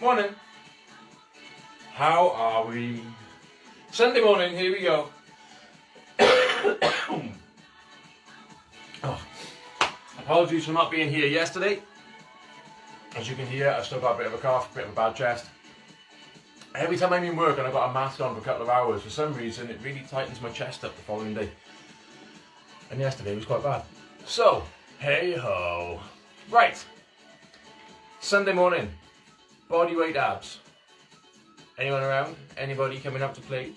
Morning. How are we? Sunday morning, here we go. Oh, apologies for not being here yesterday. As you can hear, I've still got a bit of a cough, a bit of a bad chest. Every time I'm in work and I've got a mask on for a couple of hours, for some reason it really tightens my chest up the following day. And yesterday was quite bad. So, hey ho. Right. Sunday morning. Bodyweight abs. Anyone around? Anybody coming up to play?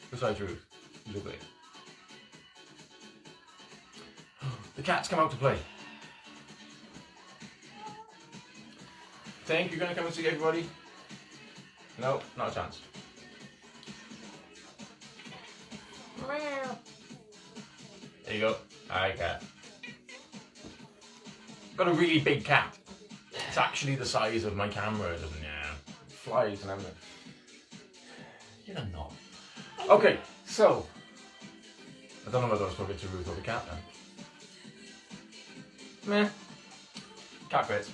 Besides Ruth, who's a play. The cats come out to play. Think you're going to come and see everybody? No, not a chance. There you go. Hi, cat. Got a really big cat. It's actually the size of my camera. Yeah, flies and everything. You're not. Okay, so I don't know whether I was talking to Ruth or the cat then. Meh. Cat bits.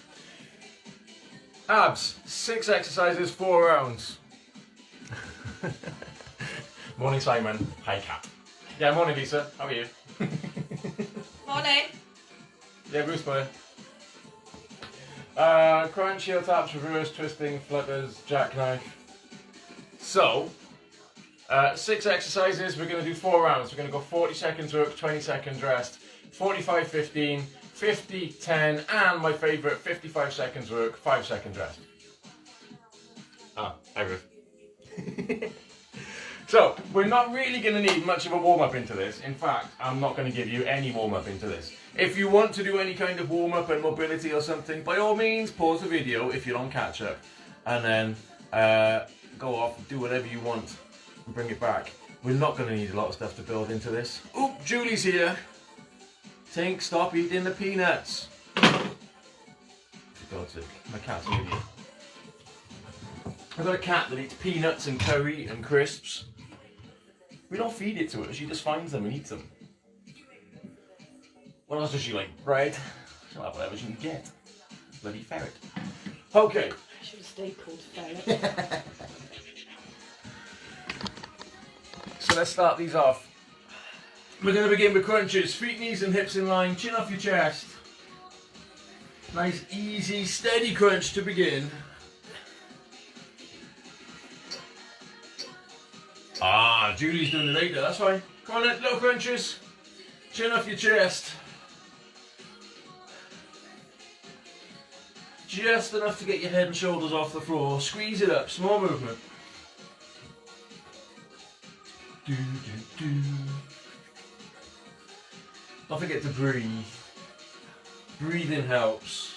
Abs. 6 exercises, 4 rounds. Morning, Simon. Hi, cat. Yeah, morning, Lisa. How are you? Morning. Yeah, Bruce boy. Crunch, heel taps, reverse, twisting, flutters, jackknife. So, 6 exercises, we're going to do 4 rounds. We're going to go 40 seconds work, 20 seconds rest, 45, 15, 50, 10, and my favourite, 55 seconds work, 5 seconds rest. Ah, hi Ruth. So, we're not really going to need much of a warm-up into this. In fact, I'm not going to give you any warm-up into this. If you want to do any kind of warm-up and mobility or something, by all means, pause the video if you're on catch-up. And then go off, do whatever you want, and bring it back. We're not going to need a lot of stuff to build into this. Oop, Julie's here. Tink, stop eating the peanuts. For God's sake, my cat's an idiot. I've got a cat that eats peanuts and curry and crisps. We don't feed it to her, she just finds them and eats them. What else does she like? Bread? She'll have whatever she can get. Bloody ferret. Okay. I should have stayed called ferret. So let's start these off. We're going to begin with crunches. Feet, knees and hips in line. Chin off your chest. Nice, easy, steady crunch to begin. Ah, Julie's doing it later, that's fine. Come on then, little crunches. Chin off your chest. Just enough to get your head and shoulders off the floor. Squeeze it up, small movement. Do, do, do. Don't forget to breathe. Breathing helps.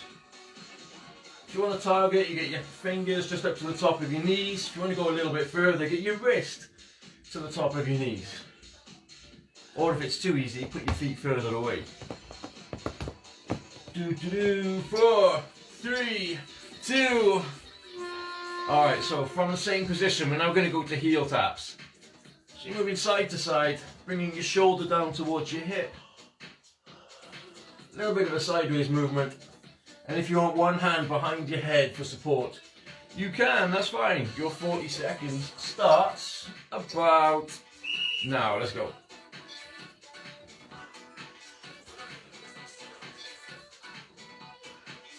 If you want to target, you get your fingers just up to the top of your knees. If you want to go a little bit further, get your wrist to the top of your knees. Or if it's too easy, put your feet further away. 4, 3, 2. Alright, so from the same position, we're now going to go to heel taps. So you're moving side to side, bringing your shoulder down towards your hip. A little bit of a sideways movement. And if you want one hand behind your head for support, you can, that's fine. Your 40 seconds starts about now. Let's go.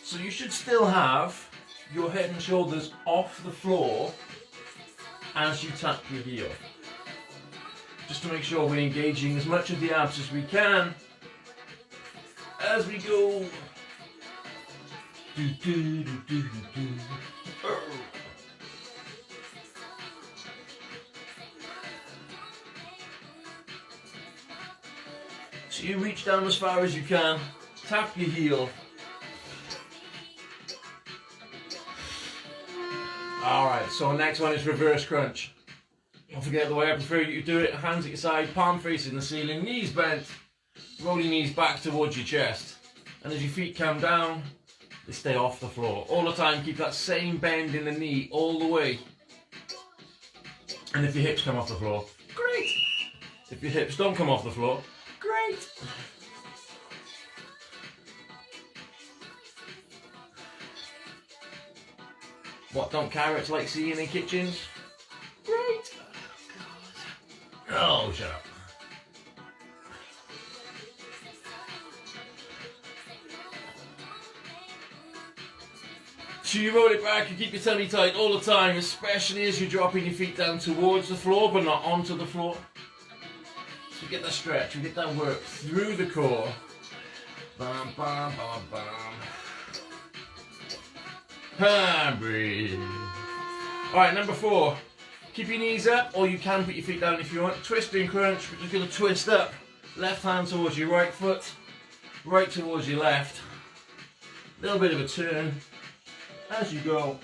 So you should still have your head and shoulders off the floor as you tap your heel. Just to make sure we're engaging as much of the abs as we can as we go. Do, do, do, do, do. So you reach down as far as you can, tap your heel. Alright, so next one is reverse crunch. Don't forget the way I prefer you to do it, hands at your side, palm facing the ceiling, knees bent, roll your knees back towards your chest. And as your feet come down, they stay off the floor. All the time, keep that same bend in the knee all the way. And if your hips come off the floor, great. If your hips don't come off the floor, great. What don't carrots like seeing in kitchens? Great. Oh, shut up. So you roll it back and keep your tummy tight all the time, especially as you're dropping your feet down towards the floor but not onto the floor. So you get that stretch, you get that work through the core. Bam, bam, bam, bam. And breathe. Alright, number 4. Keep your knees up, or you can put your feet down if you want. Twisting crunch, we're just going to twist up. Left hand towards your right foot, right towards your left. A little bit of a turn as you go.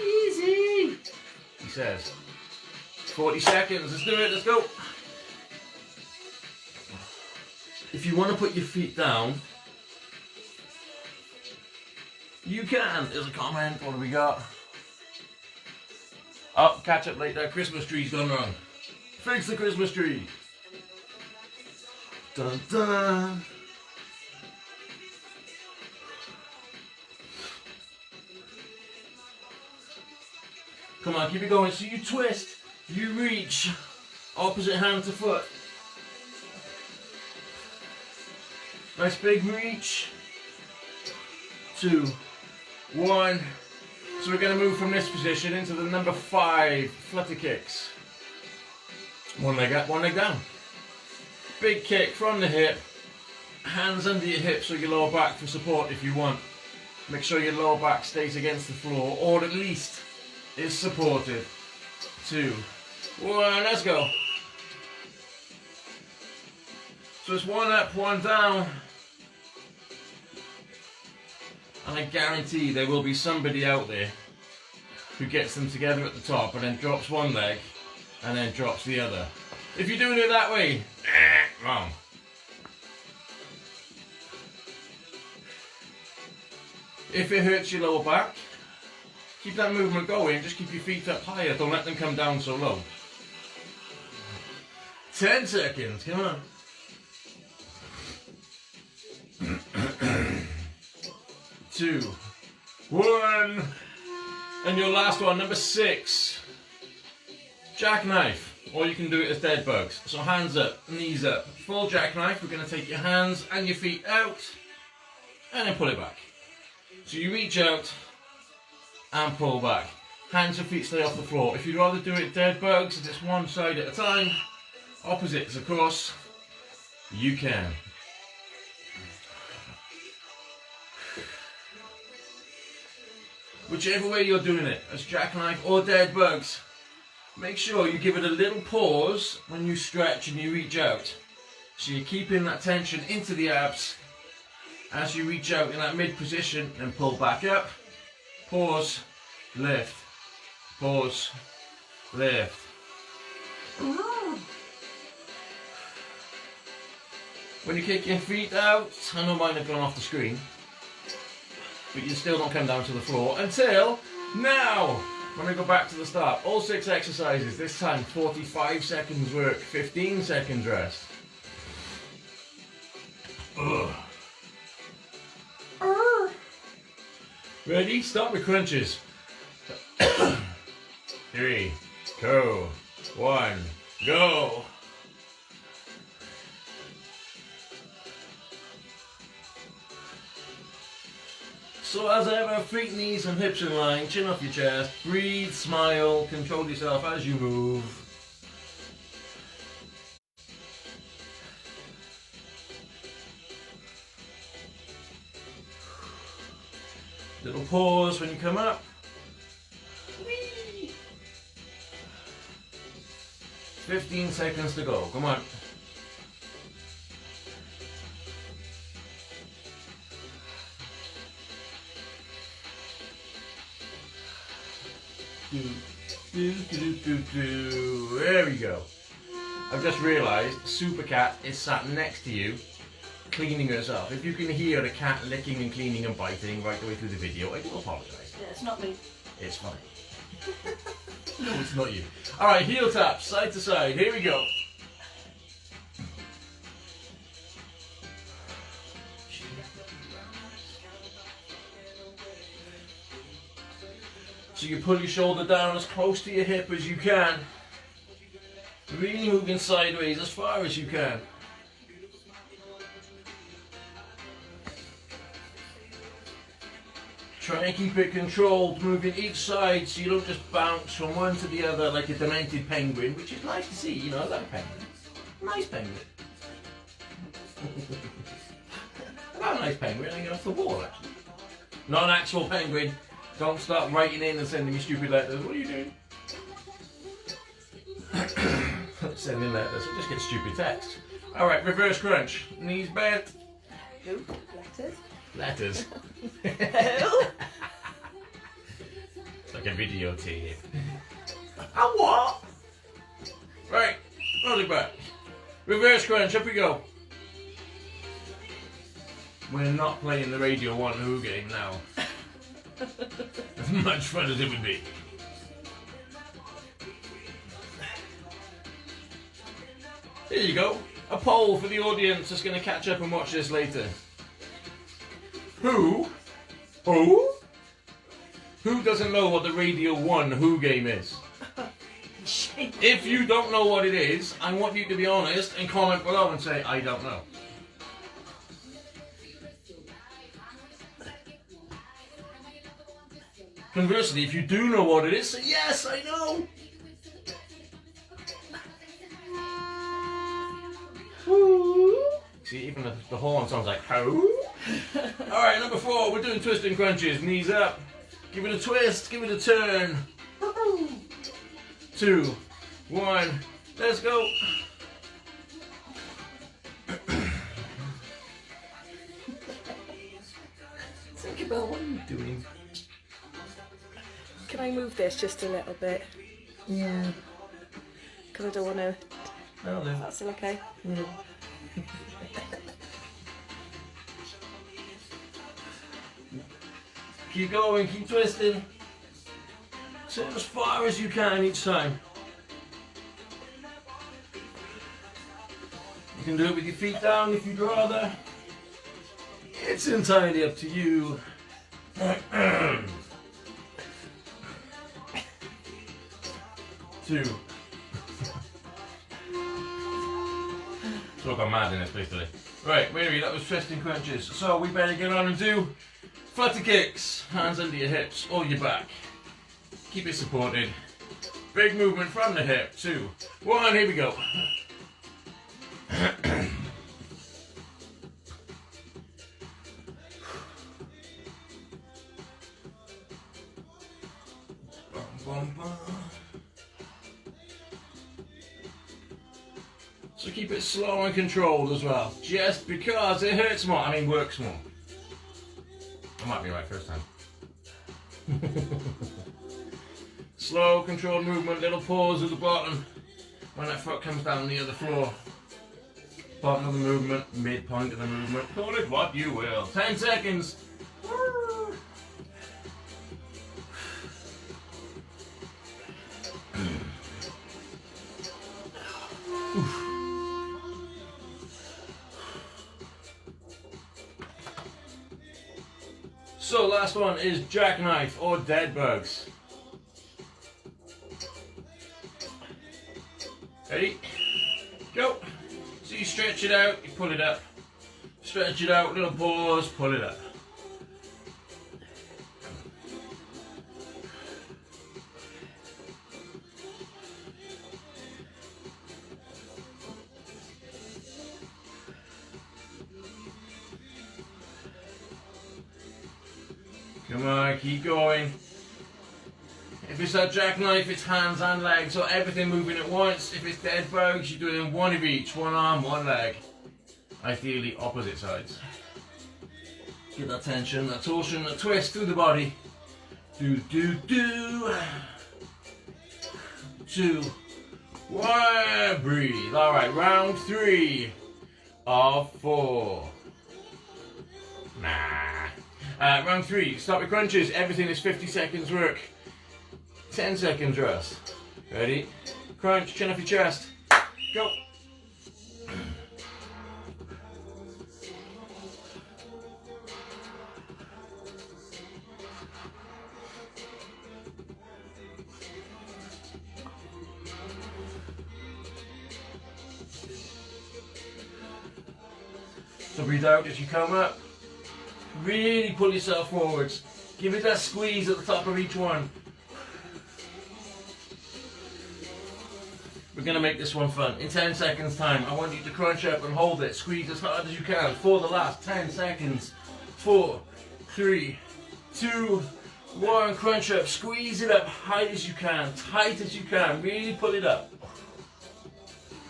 Easy, he says. 40 seconds, let's do it, let's go. If you want to put your feet down, you can. There's a comment, what do we got? Oh, catch up later, Christmas tree's gone wrong. Fix the Christmas tree. Dun dun. Come on, keep it going. So you twist, you reach, opposite hand to foot. Nice big reach. 2, 1. So we're going to move from this position into the number 5, Flutter Kicks. One leg up, one leg down. Big kick from the hip. Hands under your hips or your lower back for support if you want. Make sure your lower back stays against the floor, or at least is supported. 2, 1, let's go. So it's 1 up, 1 down. And I guarantee there will be somebody out there who gets them together at the top and then drops one leg and then drops the other. If you're doing it that way, wrong. If it hurts your lower back, keep that movement going, just keep your feet up higher, don't let them come down so low. 10 seconds, come on. 2, 1, and your last one, number 6, jackknife, or you can do it as dead bugs. So hands up, knees up, full jackknife. We're going to take your hands and your feet out, and then pull it back. So you reach out and pull back. Hands and feet stay off the floor. If you'd rather do it dead bugs, if it's one side at a time, opposites of course, you can. Whichever way you're doing it, as jackknife or dead bugs, make sure you give it a little pause when you stretch and you reach out. So you're keeping that tension into the abs as you reach out in that mid position and pull back up. Pause, lift, pause, lift. When you kick your feet out, I know mine have gone off the screen, but you still don't come down to the floor until now. When I go back to the start, all 6 exercises, this time 45 seconds work, 15 seconds rest. Ready? Start with crunches. 3, 2, 1, go. So as ever, feet, knees and hips in line, chin off your chest, breathe, smile, control yourself as you move. Little pause when you come up. Whee! 15 seconds to go, come on. There we go. I've just realised Super Cat is sat next to you, cleaning herself. If you can hear the cat licking and cleaning and biting right the way through the video, I do apologise. Yeah, it's not me. It's fine. No, it's not you. Alright, heel taps, side to side. Here we go. So you pull your shoulder down as close to your hip as you can. Really moving sideways as far as you can. Try and keep it controlled, moving each side so you don't just bounce from one to the other like a demented penguin, which is nice to see, you know, I like a penguin. Nice penguin. About a nice penguin hanging off the wall, actually. Not an actual penguin. Don't start writing in and sending me stupid letters. What are you doing? Sending letters, I'll just get stupid text. Alright, reverse crunch. Knees bent. Who? Letters? Letters. Who? It's like a videotape. A what? Right, roll it back. Reverse crunch, up we go. We're not playing the Radio 1 Who game now. As much fun as it would be. There you go. A poll for the audience that's going to catch up and watch this later. Who doesn't know what the Radio 1 Who game is? If you don't know what it is, I want you to be honest and comment below and say, I don't know. Conversely, if you do know what it is, say, yes, I know. See, even the horn sounds like how. Alright, number 4, we're doing twist and crunches. Knees up. Give it a twist, give it a turn. 2, 1, let's go. Think about What are you doing? Can I move this just a little bit? Yeah. Because I don't want to. That'll do. That's still okay. Yeah. Keep going, keep twisting. Turn as far as you can each time. You can do it with your feet down if you'd rather. It's entirely up to you. Two. So I got mad in this place today. Right, where are we? That was twisting crunches. So we better get on and do flutter kicks. Hands under your hips or your back. Keep it supported. Big movement from the hip. 2, 1, here we go. Bum, bum. So keep it slow and controlled as well, just because it hurts more, works more. I might be right first time. Slow, controlled movement, little pause at the bottom when that foot comes down near the floor. Bottom of the movement, midpoint of the movement, call it what you will. 10 seconds. So last one is jackknife or dead bugs. Ready? Go. So you stretch it out, you pull it up. Stretch it out, little pause, pull it up. Come on, keep going. If it's a jackknife, it's hands and legs, so everything moving at once. If it's dead bugs, you're doing one of each, one arm, one leg. Ideally, opposite sides. Get that tension, that torsion, that twist through the body. Do, do, do. 2, 1, breathe. Alright, round 3 of 4. Round 3, start with crunches. Everything is 50 seconds work. 10 seconds rest. Ready? Crunch, chin off your chest. Go. So breathe out as you come up. Really pull yourself forwards. Give it that squeeze at the top of each one. We're going to make this one fun. In 10 seconds time, I want you to crunch up and hold it. Squeeze as hard as you can for the last 10 seconds. 4, 3, 2, 1. Crunch up. Squeeze it up high as you can. Tight as you can. Really pull it up.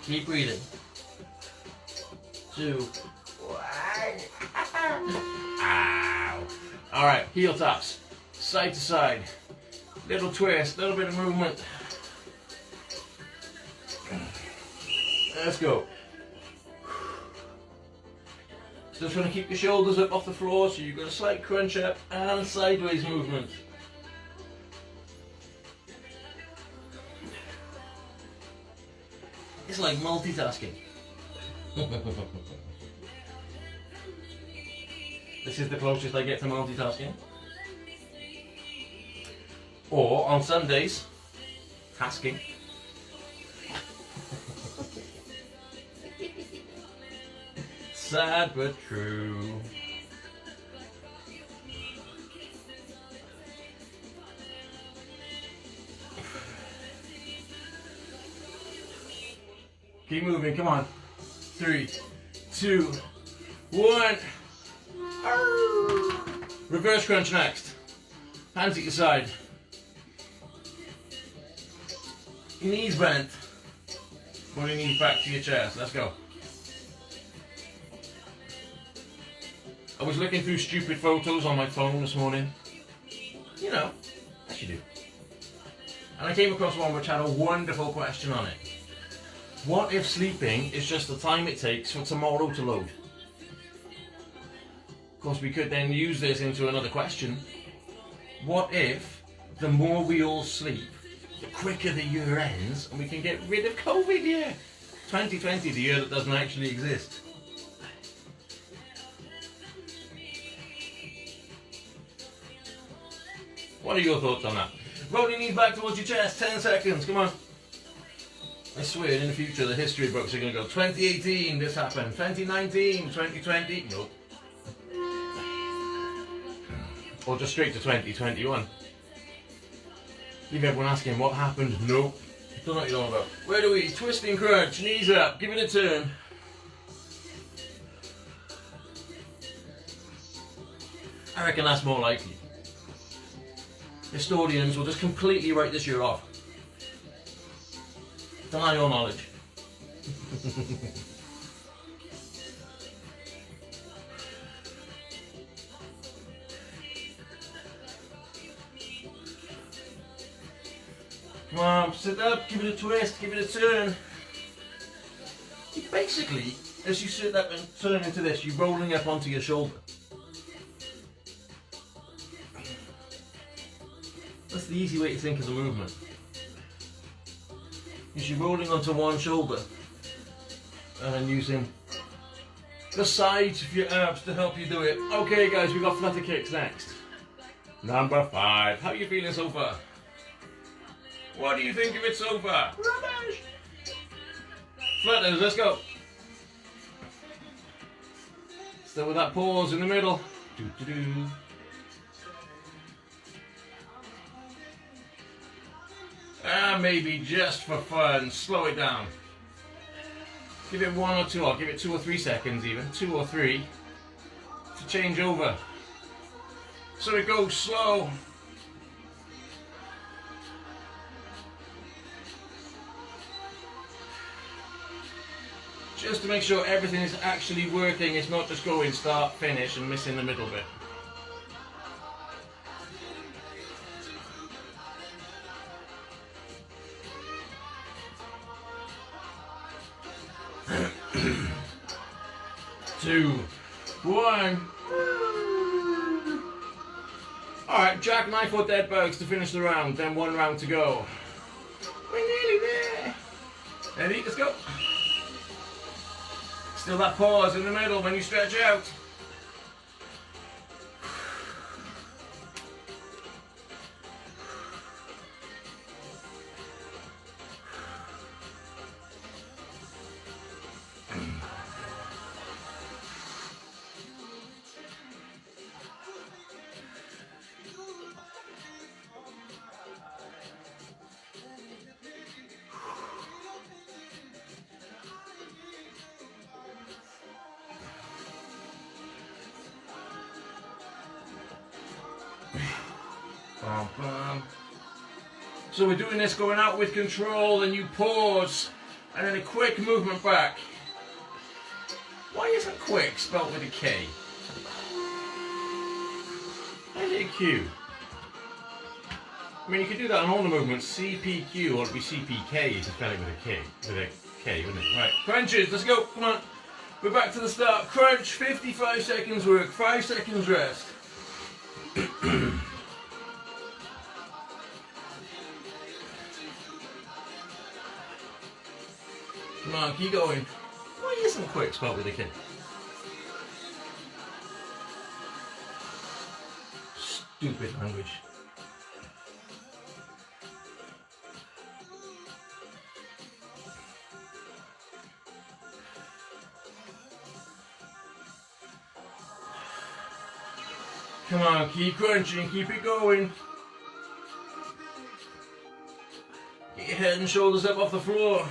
Keep breathing. 2, 1. Ow. Alright, heel taps. Side to side. Little twist, little bit of movement. Let's go. Still trying to keep your shoulders up off the floor, so you've got a slight crunch up and sideways movement. It's like multitasking. This is the closest I get to multitasking. Or on Sundays, tasking. Sad but true. Keep moving, come on. 3, 2, 1. Reverse crunch next. Hands at your side. Knees bent. Put your knees back to your chest. Let's go. I was looking through stupid photos on my phone this morning. You know, as you do. And I came across one which had a wonderful question on it. What if sleeping is just the time it takes for tomorrow to load? Of course, we could then use this into another question. What if the more we all sleep, the quicker the year ends and we can get rid of COVID year? 2020, the year that doesn't actually exist. What are your thoughts on that? Roll your knees back towards your chest, 10 seconds, come on. I swear in the future the history books are going to go 2018 this happened, 2019, 2020, nope. Or just straight to 2021. Leave everyone asking what happened, nope. Don't know what you're on about. Where do we? Twisting crunch, knees up, give it a turn. I reckon that's more likely. Historians will just completely write this year off. Deny your knowledge. Come on, sit up, give it a twist, give it a turn. Basically, as you sit up and turn into this, you're rolling up onto your shoulder. That's the easy way to think of the movement. You're rolling onto one shoulder and then using the sides of your abs to help you do it. Okay guys, we've got Flutter Kicks next. Number 5. How are you feeling so far? What do you think of it so far? Rubbish! Flutters, let's go. Still with that pause in the middle. Do-do-do. Maybe just for fun, slow it down. Give it 1 or 2, I'll give it 2 or 3 seconds even, 2 or 3, to change over. So it goes slow. Just to make sure everything is actually working, it's not just going start, finish and missing the middle bit. Two, 1. Alright, jackknife or dead bugs to finish the round, then 1 round to go. We're nearly there. Ready? Let's go. Still that pause in the middle when you stretch out. Bum, bum. So we're doing this going out with control, then you pause, and then a quick movement back. Why isn't quick spelled with a K? Why is it a Q? I mean, you could do that on all the movements, CPQ, or it'd be CPK if you spell it with a K, wouldn't it? Right, crunches, let's go, come on. We're back to the start. Crunch, 55 seconds work, 5 seconds rest. Come on, keep going. Why isn't quick spelled with a K? Stupid language. Come on, keep crunching, keep it going. Get your head and shoulders up off the floor.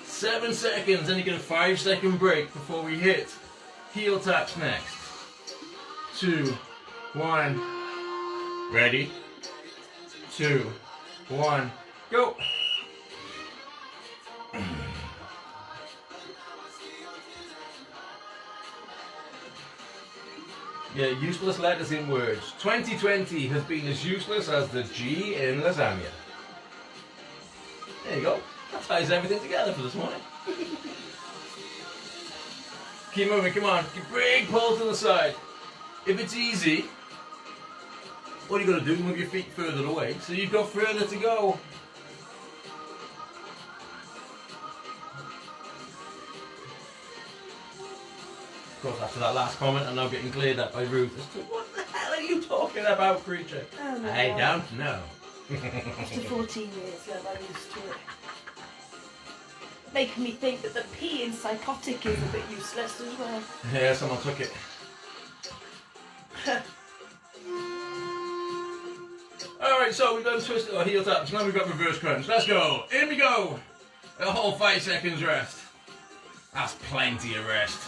7 seconds, then you get a 5-second break before we hit heel taps next. 2, 1. Ready? 2, 1, go. Yeah, useless letters in words. 2020 has been as useless as the G in lasagna. There you go. That ties everything together for this morning. Keep moving, come on. Big pull to the side. If it's easy, what you got to do, move your feet further away so you've got further to go. Of course, after that last comment, I'm now getting glared at by Ruth as to what the hell are you talking about, creature? Oh, no, I don't know. After 14 years, love, I'm used to it. Making me think that the P in psychotic is a bit useless as well. Yeah, someone took it. Alright, so we've done twist or heel taps, now we've got reverse crunch. Let's go. In we go. A whole 5 seconds rest. That's plenty of rest.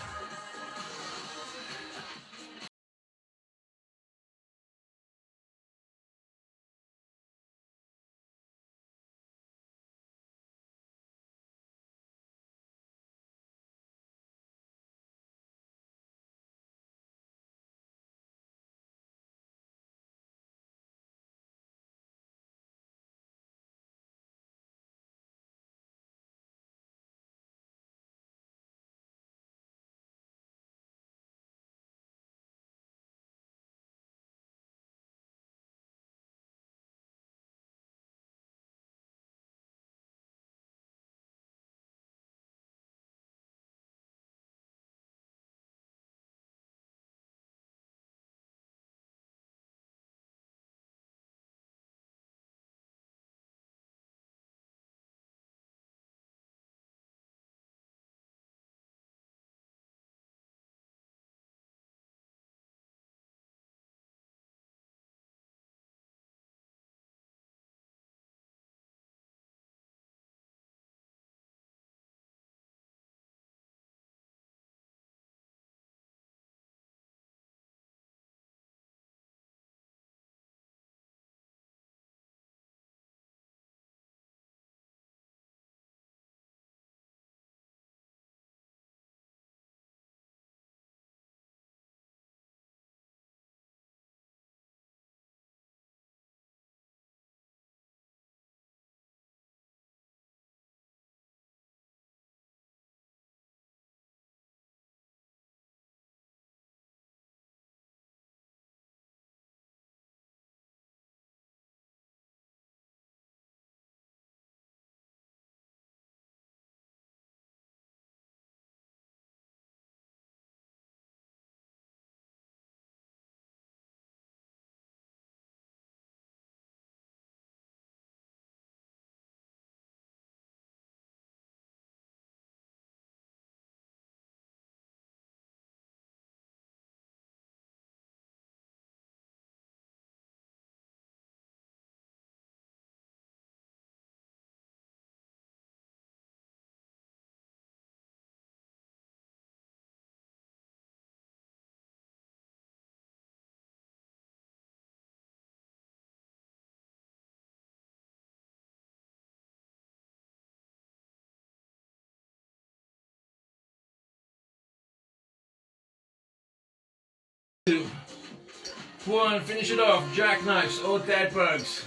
one, finish it off, jackknives or dead bugs.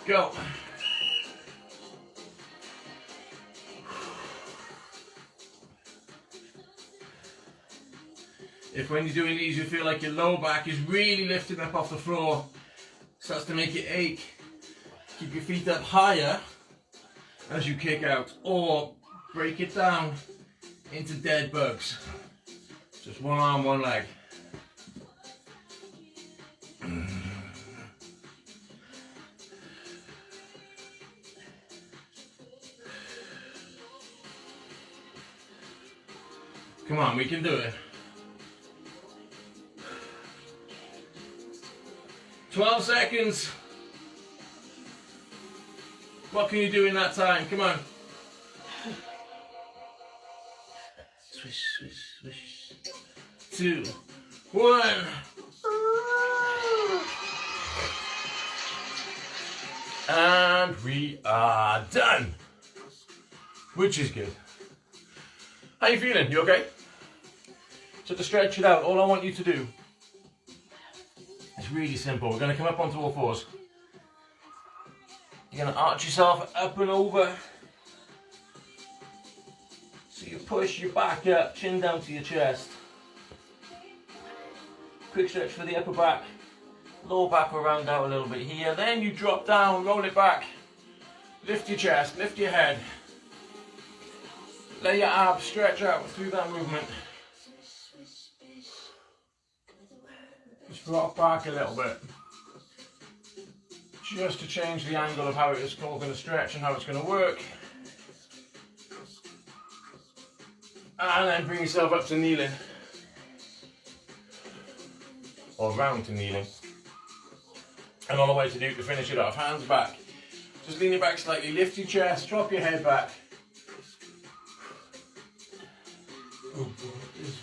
Go. If when you're doing these you feel like your lower back is really lifting up off the floor, starts to make it ache, keep your feet up higher as you kick out, or break it down into dead bugs. Just one arm, one leg. Come on, we can do it. 12 seconds. What can you do in that time? Come on. Swish, swish, swish. 2, 1. And we are done. Which is good. How you feeling? You okay? So to stretch it out, all I want you to do is really simple. We're going to come up onto all fours. You're going to arch yourself up and over. So you push your back up, chin down to your chest. Quick stretch for the upper back. Lower back will round out a little bit here. Then you drop down, roll it back. Lift your chest, lift your head. Let your abs stretch out through that movement. Just rock back a little bit. Just to change the angle of how it is all going to stretch and how it's going to work. And then bring yourself up to kneeling. Or round to kneeling. And all the way to finish it off. Hands back. Just lean your back slightly, lift your chest, drop your head back. Oh, what is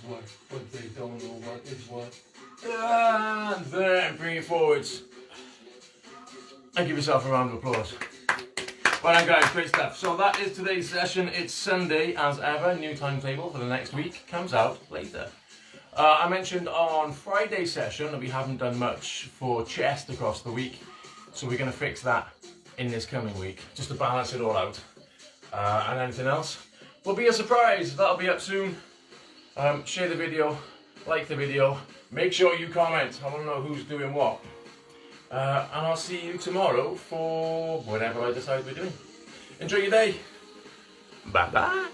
what they don't know what is what. And then bring it forwards. And give yourself a round of applause. Well done guys, great stuff. So that is today's session. It's Sunday as ever. New timetable for the next week comes out later. I mentioned on Friday's session that we haven't done much for chest across the week. So we're going to fix that in this coming week, just to balance it all out. And anything else will be a surprise. That'll be up soon. Share the video, like the video, make sure you comment. I want to know who's doing what. And I'll see you tomorrow for whatever I decide we're doing. Enjoy your day. Bye bye.